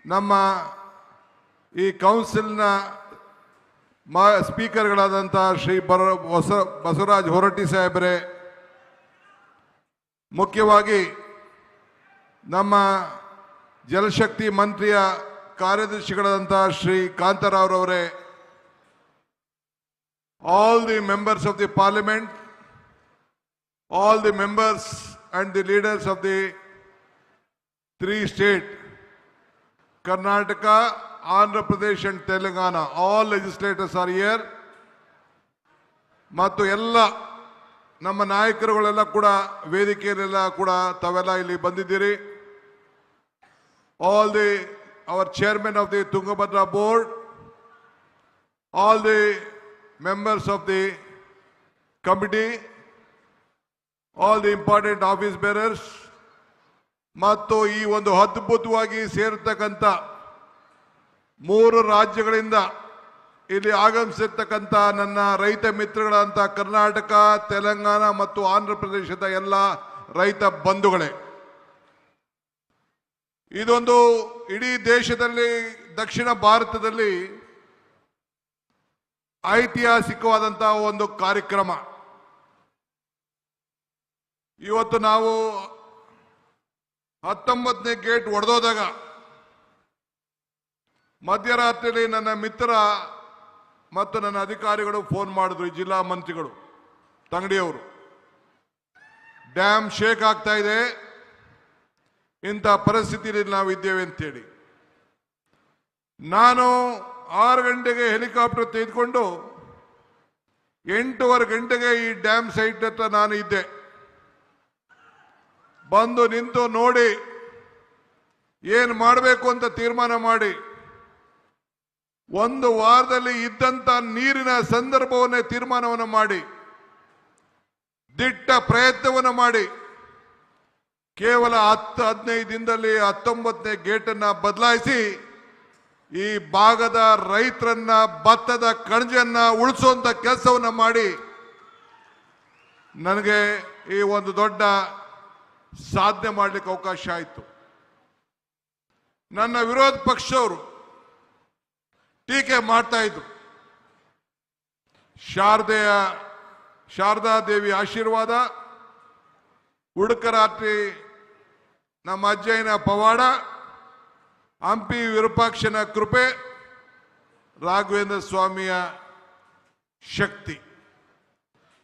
ನಮ್ಮ ಈ ಕೌನ್ಸಿಲ್ನ ಸ್ಪೀಕರ್ಗಳಾದಂಥ ಶ್ರೀ ಬಸವರಾಜ್ ಹೊರಟ್ಟಿ ಸಾಹೇಬರೇ, ಮುಖ್ಯವಾಗಿ ನಮ್ಮ ಜಲಶಕ್ತಿ ಮಂತ್ರಿಯ ಕಾರ್ಯದರ್ಶಿಗಳಾದಂಥ Shri ಕಾಂತರಾವ್ರವರೇ, all the members of the parliament, all the members and the leaders of the three states, Karnataka, Andhra Pradesh and Telangana, all legislators are here. ಮತ್ತು ಎಲ್ಲ ನಮ್ಮ ನಾಯಕರುಗಳೆಲ್ಲ ಕೂಡ ವೇದಿಕೆಯಲ್ಲೆಲ್ಲ ಕೂಡ ತಾವೆಲ್ಲ ಇಲ್ಲಿ ಬಂದಿದ್ದೀರಿ. All our chairman of the Tungabhadra board, all the members of the committee, all the important office bearers, ಮತ್ತು ಈ ಒಂದು ಅದ್ಭುತವಾಗಿ ಸೇರತಕ್ಕಂಥ 3 ರಾಜ್ಯಗಳಿಂದ ಇಲ್ಲಿ ಆಗಮಿಸಿರ್ತಕ್ಕಂಥ ನನ್ನ ರೈತ ಮಿತ್ರಗಳಂತ ಕರ್ನಾಟಕ, ತೆಲಂಗಾಣ ಮತ್ತು ಆಂಧ್ರ ಪ್ರದೇಶದ ಎಲ್ಲ ರೈತ ಬಂಧುಗಳೇ, ಇದೊಂದು ಇಡೀ ದೇಶದಲ್ಲಿ, ದಕ್ಷಿಣ ಭಾರತದಲ್ಲಿ ಐತಿಹಾಸಿಕವಾದಂತಹ ಒಂದು ಕಾರ್ಯಕ್ರಮ. ಇವತ್ತು ನಾವು 19ನೇ ಗೇಟ್ ಒಡೆದೋದಾಗ ಮಧ್ಯರಾತ್ರಿಯಲ್ಲಿ ನನ್ನ ಮಿತ್ರ ಮತ್ತು ನನ್ನ ಅಧಿಕಾರಿಗಳು ಫೋನ್ ಮಾಡಿದ್ರು, ಜಿಲ್ಲಾ ಮಂತ್ರಿಗಳು ತಂಗಡಿಯವರು, ಡ್ಯಾಮ್ ಶೇಕ್ ಆಗ್ತಾ ಇದೆ, ಇಂಥ ಪರಿಸ್ಥಿತಿಯಲ್ಲಿ ನಾವಿದ್ದೇವೆ ಅಂತೇಳಿ. ನಾನು 6 ಗಂಟೆಗೆ ಹೆಲಿಕಾಪ್ಟರ್ ತೆಗೆದುಕೊಂಡು 8:15 ಗಂಟೆಗೆ ಈ ಡ್ಯಾಮ್ ಸೈಟ್ ಹತ್ರ ನಾನು ಇದ್ದೆ. ಬಂದು ನಿಂತು ನೋಡಿ ಏನು ಮಾಡಬೇಕು ಅಂತ ತೀರ್ಮಾನ ಮಾಡಿ 1 ವಾರದಲ್ಲಿ ಇದ್ದಂತ ನೀರಿನ ಸಂದರ್ಭವನ್ನೇ ತೀರ್ಮಾನವನ್ನು ಮಾಡಿ ದಿಟ್ಟ ಪ್ರಯತ್ನವನ್ನು ಮಾಡಿ ಕೇವಲ 10-15 ದಿನದಲ್ಲಿ 19ನೇ ಗೇಟನ್ನು ಬದಲಾಯಿಸಿ ಈ ಭಾಗದ ರೈತರನ್ನ, ಭತ್ತದ ಕಣಜನ್ನ ಉಳಿಸುವಂತ ಕೆಲಸವನ್ನ ಮಾಡಿ ನನಗೆ ಈ ಒಂದು ದೊಡ್ಡ ಸಾಧನೆ ಮಾಡಲಿಕ್ಕೆ ಅವಕಾಶ ಆಯಿತು. ನನ್ನ ವಿರೋಧ ಪಕ್ಷವರು ಟೀಕೆ ಮಾಡ್ತಾ ಇದ್ರು. ಶಾರದಾ ದೇವಿ ಆಶೀರ್ವಾದ, ಉಡುಕರಾತ್ರಿ ನಮ್ಮ ಅಜ್ಜಯ್ಯನ ಪವಾಡ, ಹಂಪಿ ವಿರೂಪಾಕ್ಷನ ಕೃಪೆ, ರಾಘವೇಂದ್ರ ಸ್ವಾಮಿಯ ಶಕ್ತಿ,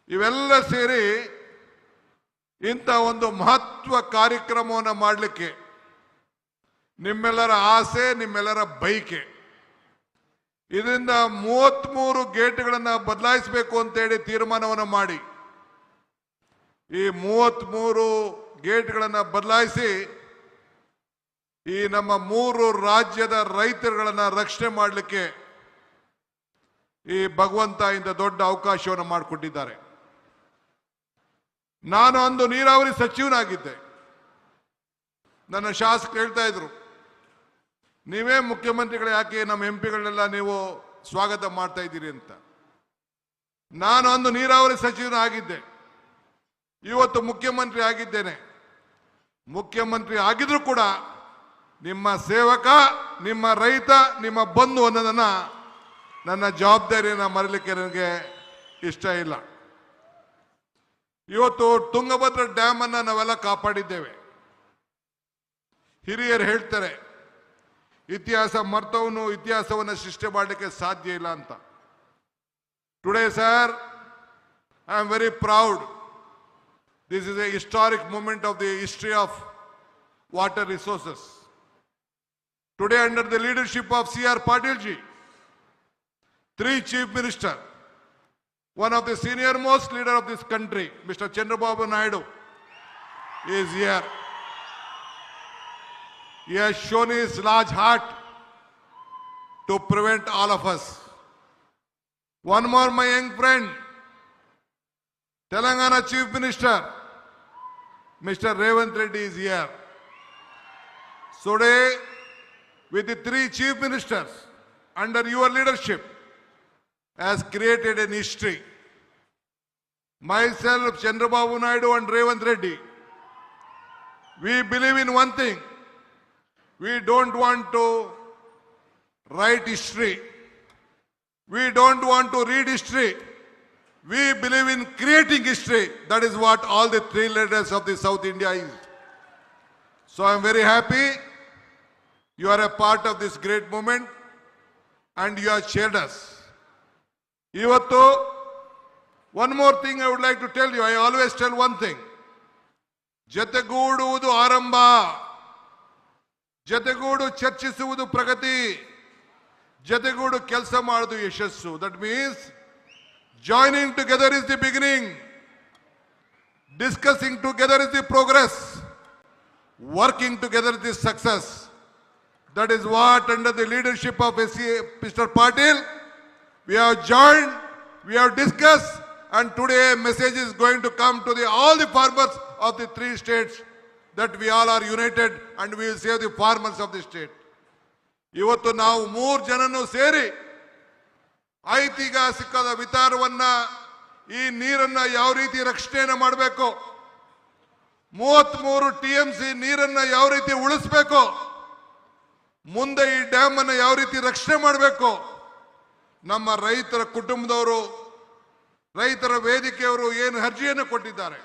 ಇವೆಲ್ಲ ಸೇರಿ ಇಂಥ ಒಂದು ಮಹತ್ವ ಕಾರ್ಯಕ್ರಮವನ್ನು ಮಾಡಲಿಕ್ಕೆ ನಿಮ್ಮೆಲ್ಲರ ಆಸೆ, ನಿಮ್ಮೆಲ್ಲರ ಬಯಕೆ. ಇದರಿಂದ 33 ಗೇಟ್ಗಳನ್ನು ಬದಲಾಯಿಸಬೇಕು ಅಂತೇಳಿ ತೀರ್ಮಾನವನ್ನು ಮಾಡಿ ಈ 33 ಗೇಟ್ಗಳನ್ನು ಬದಲಾಯಿಸಿ ಈ ನಮ್ಮ 3 ರಾಜ್ಯದ ರೈತರುಗಳನ್ನು ರಕ್ಷಣೆ ಮಾಡಲಿಕ್ಕೆ ಈ ಭಗವಂತ ಇಂಥ ದೊಡ್ಡ ಅವಕಾಶವನ್ನು ಮಾಡಿಕೊಟ್ಟಿದ್ದಾರೆ. ನಾನು ಅಂದು ನೀರಾವರಿ ಸಚಿವನಾಗಿದ್ದೆ. ನನ್ನ ಶಾಸಕರು ಹೇಳ್ತಾ ಇದ್ರು, ನೀವೇ ಮುಖ್ಯಮಂತ್ರಿಗಳು, ಯಾಕೆ ನಮ್ಮ ಎಂಪಿಗಳನ್ನೆಲ್ಲ ನೀವು ಸ್ವಾಗತ ಮಾಡ್ತಾ ಇದ್ದೀರಿ ಅಂತ. ನಾನು ಅಂದು ನೀರಾವರಿ ಸಚಿವನಾಗಿದ್ದೆ, ಇವತ್ತು ಮುಖ್ಯಮಂತ್ರಿ ಆಗಿದ್ದೇನೆ. ಮುಖ್ಯಮಂತ್ರಿ ಆಗಿದ್ರು ಕೂಡ ನಿಮ್ಮ ಸೇವಕ, ನಿಮ್ಮ ರೈತ, ನಿಮ್ಮ ಬಂಧು ಅನ್ನೋದನ್ನ, ನನ್ನ ಜವಾಬ್ದಾರಿಯನ್ನು ಮರಲಿಕ್ಕೆ ನನಗೆ ಇಷ್ಟ ಇಲ್ಲ. ಇವತ್ತು ತುಂಗಭದ್ರಾ ಡ್ಯಾಮ್ ಅನ್ನ ನಾವೆಲ್ಲ ಕಾಪಾಡಿದ್ದೇವೆ. ಹಿರಿಯರು ಹೇಳ್ತಾರೆ, ಇತಿಹಾಸ ಮರ್ತವನು ಇತಿಹಾಸವನ್ನು ಸೃಷ್ಟಿ ಮಾಡಲಿಕ್ಕೆ ಸಾಧ್ಯ ಇಲ್ಲ ಅಂತ. Today sir, I am very proud. This is a historic moment of the history of water resources. Today, under the leadership of C.R. Patil ji, 3 chief ministers, one of the senior most leader of this country, Mr. Chandrababu Naidu, is here. He has shown his large heart to prevent all of us. One more, my young friend, Telangana Chief Minister, Mr. Revant Reddy is here. Today, with the 3 chief ministers under your leadership, has created an history. Myself, Chandrababu Naidu and Revant Reddy, we believe in one thing. We don't want to write history. We don't want to read history. We believe in creating history. That is what all the three leaders of the South India is. So I am very happy you are a part of this great movement and you have shared us. Ivattu, one more thing I would like to tell you. I always tell one thing. ಜತೆಗೂಡುವುದು ಆರಂಭ, ಜತೆಗೂಡು ಚರ್ಚಿಸುವುದು ಪ್ರಗತಿ, ಜತೆಗೂಡು ಕೆಲಸ ಮಾಡುವುದು ಯಶಸ್ಸು. That means joining together is the beginning, discussing together is the progress, working together is the success. That is what under the leadership of Mr. Patil we have joined, we have discussed, and today a message is going to come to all the farmers of the three states that we all are united and we will save the farmers of the state. ಇವತ್ತು ನಾವು 3 ಜನನು ಸೇರಿ ಐತಿಹಾಸಿಕದ ವಿಚಾರವನ್ನ, ಈ ನೀರನ್ನ ಯಾವ ರೀತಿ ರಕ್ಷಣೆಯನ್ನು ಮಾಡಬೇಕು, 33 TMC ನೀರನ್ನ ಯಾವ ರೀತಿ ಉಳಿಸಬೇಕು, ಮುಂದೆ ಈ ಡ್ಯಾಮ್ ಅನ್ನು ಯಾವ ರೀತಿ ರಕ್ಷಣೆ ಮಾಡಬೇಕು, ನಮ್ಮ ರೈತರ ಕುಟುಂಬದವರು, ರೈತರ ವೇದಿಕೆಯವರು ಏನು ಅರ್ಜಿಯನ್ನು ಕೊಟ್ಟಿದ್ದಾರೆ,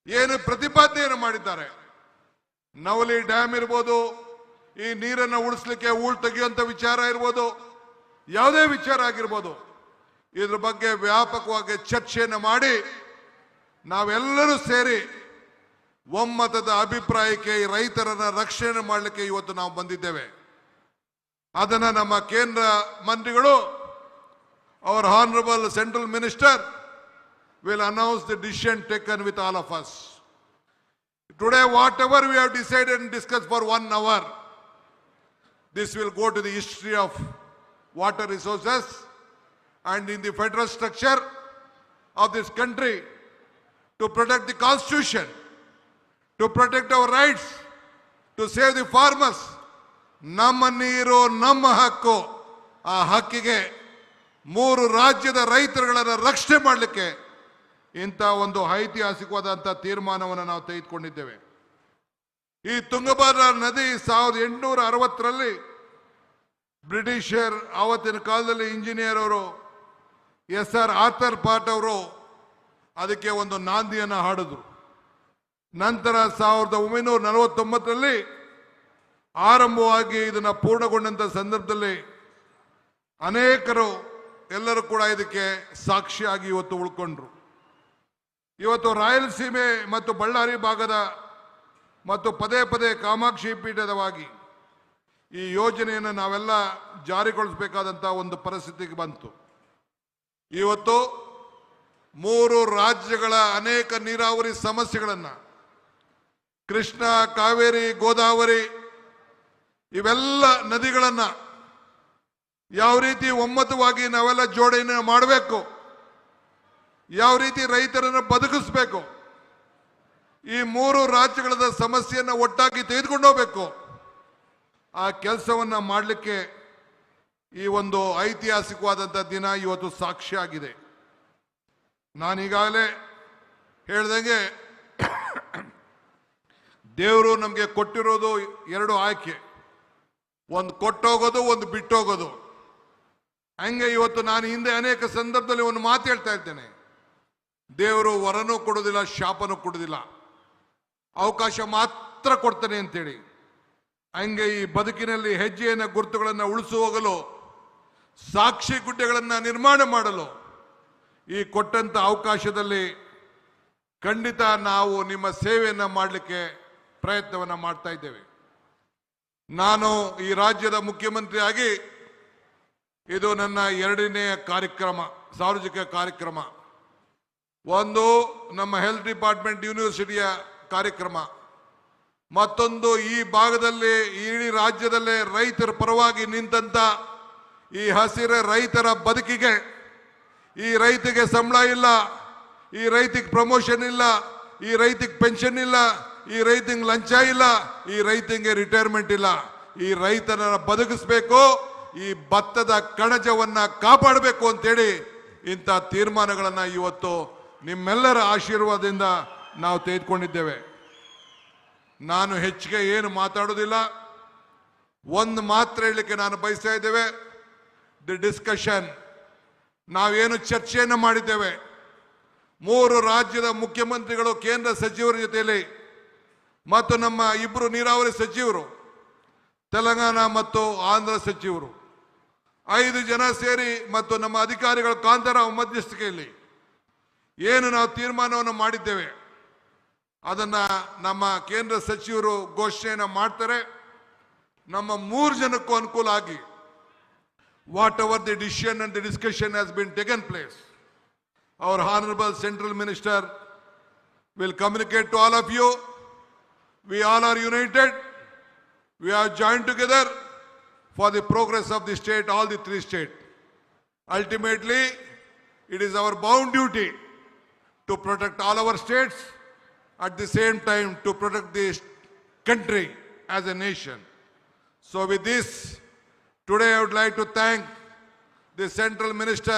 ಏನು ಪ್ರತಿಪಾದನೆಯನ್ನು ಮಾಡಿದ್ದಾರೆ. ನವಲಿ ಡ್ಯಾಮ್ ಇರ್ಬೋದು, ಈ ನೀರನ್ನು ಉಳಿಸಲಿಕ್ಕೆ ಹೂಳು ತೆಗೆಯುವಂತ ವಿಚಾರ ಇರ್ಬೋದು, ಯಾವುದೇ ವಿಚಾರ ಆಗಿರ್ಬೋದು, ಇದ್ರ ಬಗ್ಗೆ ವ್ಯಾಪಕವಾಗಿ ಚರ್ಚೆಯನ್ನು ಮಾಡಿ ನಾವೆಲ್ಲರೂ ಸೇರಿ ಒಮ್ಮತದ ಅಭಿಪ್ರಾಯಕ್ಕೆ ಈ ರೈತರನ್ನ ರಕ್ಷಣೆ ಮಾಡಲಿಕ್ಕೆ ಇವತ್ತು ನಾವು ಬಂದಿದ್ದೇವೆ. ಅದನ್ನ ನಮ್ಮ ಕೇಂದ್ರ ಮಂತ್ರಿಗಳು, our honorable central minister will announce the decision taken with all of us. Today, whatever we have decided and discussed for 1 hour, this will go to the history of water resources and in the federal structure of this country to protect the constitution, to protect our rights, to save the farmers. ನಮ್ಮ ನೀರು ನಮ್ಮ ಹಕ್ಕು. ಆ ಹಕ್ಕಿಗೆ 3 ರಾಜ್ಯದ ರೈತರುಗಳನ್ನು ರಕ್ಷಣೆ ಮಾಡಲಿಕ್ಕೆ ಇಂಥ ಒಂದು ಐತಿಹಾಸಿಕವಾದಂಥ ತೀರ್ಮಾನವನ್ನು ನಾವು ತೆಗೆದುಕೊಂಡಿದ್ದೇವೆ. ಈ ತುಂಗಭದ್ರಾ ನದಿ 1860ರಲ್ಲಿ ಬ್ರಿಟಿಷರ್ ಆವತ್ತಿನ ಕಾಲದಲ್ಲಿ ಇಂಜಿನಿಯರ್ ಅವರು SR ಆರ್ಥರ್ ಪಾಟ್ ಅವರು ಅದಕ್ಕೆ ಒಂದು ನಾಂದಿಯನ್ನು ಹಾಡಿದ್ರು. ನಂತರ 1949ರಲ್ಲಿ ಆರಂಭವಾಗಿ ಇದನ್ನು ಪೂರ್ಣಗೊಂಡಂಥ ಸಂದರ್ಭದಲ್ಲಿ ಅನೇಕರು ಎಲ್ಲರೂ ಕೂಡ ಇದಕ್ಕೆ ಸಾಕ್ಷಿಯಾಗಿ ಇವತ್ತು ಉಳ್ಕೊಂಡ್ರು. ಇವತ್ತು ರಾಯಲಸೀಮೆ ಮತ್ತು ಬಳ್ಳಾರಿ ಭಾಗದ ಮತ್ತು ಪದೇ ಪದೇ ಕಾಮಾಕ್ಷಿ ಪೀಠದವಾಗಿ ಈ ಯೋಜನೆಯನ್ನು ನಾವೆಲ್ಲ ಜಾರಿಗೊಳಿಸಬೇಕಾದಂಥ ಒಂದು ಪರಿಸ್ಥಿತಿಗೆ ಬಂತು. ಇವತ್ತು 3 ರಾಜ್ಯಗಳ ಅನೇಕ ನೀರಾವರಿ ಸಮಸ್ಯೆಗಳನ್ನು, ಕೃಷ್ಣ, ಕಾವೇರಿ, ಗೋದಾವರಿ ಇವೆಲ್ಲ ನದಿಗಳನ್ನು ಯಾವ ರೀತಿ ಒಮ್ಮತವಾಗಿ ನಾವೆಲ್ಲ ಜೋಡಣೆ ಮಾಡಬೇಕು, ಯಾವ ರೀತಿ ರೈತರನ್ನು ಬದುಕಿಸಬೇಕು, ಈ 3 ರಾಜ್ಯಗಳ ಸಮಸ್ಯೆಯನ್ನು ಒಟ್ಟಾಗಿ ತೆಗೆದುಕೊಂಡು ಹೋಗಬೇಕು, ಆ ಕೆಲಸವನ್ನು ಮಾಡಲಿಕ್ಕೆ ಈ ಒಂದು ಐತಿಹಾಸಿಕವಾದಂಥ ದಿನ ಇವತ್ತು ಸಾಕ್ಷಿಯಾಗಿದೆ. ನಾನೀಗಾಗಲೇ ಹೇಳ್ದಂಗೆ ದೇವರು ನಮಗೆ ಕೊಟ್ಟಿರೋದು 2 ಆಯ್ಕೆ, ಒಂದು ಕೊಟ್ಟೋಗೋದು, ಒಂದು ಬಿಟ್ಟೋಗೋದು. ಹಂಗೆ ಇವತ್ತು ನಾನು ಹಿಂದೆ ಅನೇಕ ಸಂದರ್ಭದಲ್ಲಿ ಒಂದು ಮಾತು ಹೇಳ್ತಾ ಇದ್ದೇನೆ, ದೇವರು ವರನೂ ಕೊಡೋದಿಲ್ಲ, ಶಾಪನೂ ಕೊಡೋದಿಲ್ಲ, ಅವಕಾಶ ಮಾತ್ರ ಕೊಡ್ತಾನೆ ಅಂತೇಳಿ. ಹಂಗೆ ಈ ಬದುಕಿನಲ್ಲಿ ಹೆಜ್ಜೆಯನ್ನು ಗುರುತುಗಳನ್ನು ಉಳಿಸು ಹೋಗಲು, ಸಾಕ್ಷಿ ಗುಡ್ಡೆಗಳನ್ನು ನಿರ್ಮಾಣ ಮಾಡಲು ಈ ಕೊಟ್ಟಂತ ಅವಕಾಶದಲ್ಲಿ ಖಂಡಿತ ನಾವು ನಿಮ್ಮ ಸೇವೆಯನ್ನು ಮಾಡಲಿಕ್ಕೆ ಪ್ರಯತ್ನವನ್ನು ಮಾಡ್ತಾ ಇದ್ದೇವೆ. ನಾನು ಈ ರಾಜ್ಯದ ಮುಖ್ಯಮಂತ್ರಿಯಾಗಿ ಇದು ನನ್ನ 2ನೇ ಕಾರ್ಯಕ್ರಮ, ಸಾರ್ವಜನಿಕ ಕಾರ್ಯಕ್ರಮ. ಒಂದು ನಮ್ಮ ಹೆಲ್ತ್ ಡಿಪಾರ್ಟ್ಮೆಂಟ್ ಯೂನಿವರ್ಸಿಟಿಯ ಕಾರ್ಯಕ್ರಮ, ಮತ್ತೊಂದು ಈ ಭಾಗದಲ್ಲಿ ಇಡೀ ರಾಜ್ಯದಲ್ಲೇ ರೈತರ ಪರವಾಗಿ ನಿಂತಂತ ಈ ಹಸಿರು ರೈತರ ಬದುಕಿಗೆ, ಈ ರೈತಿಗೆ ಸಂಬಳ ಇಲ್ಲ, ಈ ರೈತಿಗೆ ಪ್ರಮೋಷನ್ ಇಲ್ಲ, ಈ ರೈತಿಗೆ ಪೆನ್ಷನ್ ಇಲ್ಲ, ಈ ರೈತಿಗೆ ಲಂಚ ಇಲ್ಲ, ಈ ರೈತಿಗೆ ರಿಟೈರ್ಮೆಂಟ್ ಇಲ್ಲ, ಈ ರೈತನನ್ನು ಬದುಕಿಸಬೇಕು, ಈ ಭತ್ತದ ಕಣಜವನ್ನ ಕಾಪಾಡಬೇಕು ಅಂತೇಳಿ ಇಂಥ ತೀರ್ಮಾನಗಳನ್ನು ಇವತ್ತು ನಿಮ್ಮೆಲ್ಲರ ಆಶೀರ್ವಾದದಿಂದ ನಾವು ತೆಗೆದುಕೊಂಡಿದ್ದೇವೆ. ನಾನು ಹೆಚ್ಚಿಗೆ ಏನು ಮಾತಾಡೋದಿಲ್ಲ. ಒಂದು ಮಾತ್ರ ಹೇಳಲಿಕ್ಕೆ ನಾನು ಬಯಸ್ತಾ ಇದ್ದೇವೆ. ದಿ ಡಿಸ್ಕಷನ್, ನಾವೇನು ಚರ್ಚೆಯನ್ನು ಮಾಡಿದ್ದೇವೆ, 3 ರಾಜ್ಯದ ಮುಖ್ಯಮಂತ್ರಿಗಳು, ಕೇಂದ್ರ ಸಚಿವರ ಜೊತೆಯಲ್ಲಿ ಮತ್ತು ನಮ್ಮ 2 ನೀರಾವರಿ ಸಚಿವರು, ತೆಲಂಗಾಣ ಮತ್ತು ಆಂಧ್ರ ಸಚಿವರು, 5 ಜನ ಸೇರಿ ಮತ್ತು ನಮ್ಮ ಅಧಿಕಾರಿಗಳ ಕಾಂತಾರಾವ್ ಮಧ್ಯಸ್ಥಿಕೆಯಲ್ಲಿ ಏನು ನಾವು ತೀರ್ಮಾನವನ್ನು ಮಾಡಿದ್ದೇವೆ ಅದನ್ನು ನಮ್ಮ ಕೇಂದ್ರ ಸಚಿವರು ಘೋಷಣೆಯನ್ನು ಮಾಡ್ತಾರೆ. ನಮ್ಮ 3 ಜನಕ್ಕೂ ಅನುಕೂಲ ಆಗಿ what ever the decision and the discussion has been taken place, our honorable central minister will communicate to all of you. We all are united. We are joined together for the progress of the state, all the 3 states. Ultimately, it is our bound duty to protect all our states, at the same time to protect this country as a nation. So with this, today I would like to thank the central minister